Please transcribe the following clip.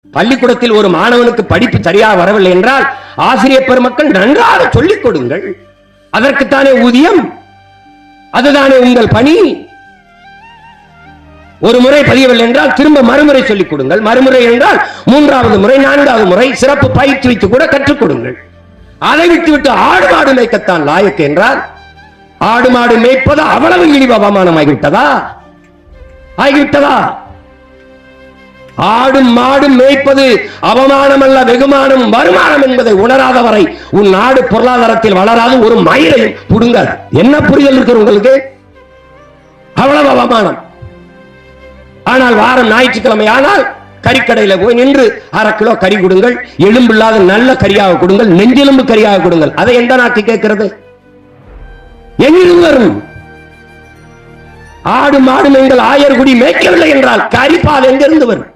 பள்ளிக்கூடத்தில் ஒரு மாணவனுக்கு படிப்பு சரியாக வரவில்லை என்றால் ஆசிரியர் பெருமக்கள் நன்றாக சொல்லிக் கொடுங்கள். அதற்குத்தானே ஊதியம், அதுதானே உங்கள் பணி. ஒரு முறை பதியவில்லை என்றால் திரும்ப மறுமுறை சொல்லிக் கொடுங்கள். மறுமுறை என்றால் மூன்றாவது முறை, நான்காவது முறை சிறப்பு பயிற்சி வைத்து கூட கற்றுக் கொடுங்கள். அதை விட்டுவிட்டு ஆடு மாடு மேய்க்கத்தான் லாயக்கு என்றால் ஆடு மாடு மேய்ப்பது அவ்வளவு இழிவு அவமானம் ஆகிவிட்டதா? ஆடு மாடு மேய்ப்பது அவமானம் அல்ல, வெகுமானம், வருமானம் என்பதை உணராதவரை உன் நாடு பொருளாதாரத்தில் வளராது, ஒரு மயிரையும் புடுங்காது. என்ன புரிதல் இருக்கிற உங்களுக்கு? அவ்வளவு அவமானம். ஆனால் வாரம் ஞாயிற்றுக்கிழமை ஆனால் கறிக்கடையில போய் நின்று 1/2 கிலோ கறி கொடுங்கள், எலும்பில்லாத நல்ல கறியாக கொடுங்கள், நெஞ்செலும்பு கறியாக கொடுங்கள். அதை எந்த நாட்டு கேட்கிறது? எங்கிருந்து வரும்? ஆடு மாடு நீங்கள் ஆயர்குடி மேய்க்கவில்லை என்றால் கறிப்பால் எங்கிருந்து வரும்?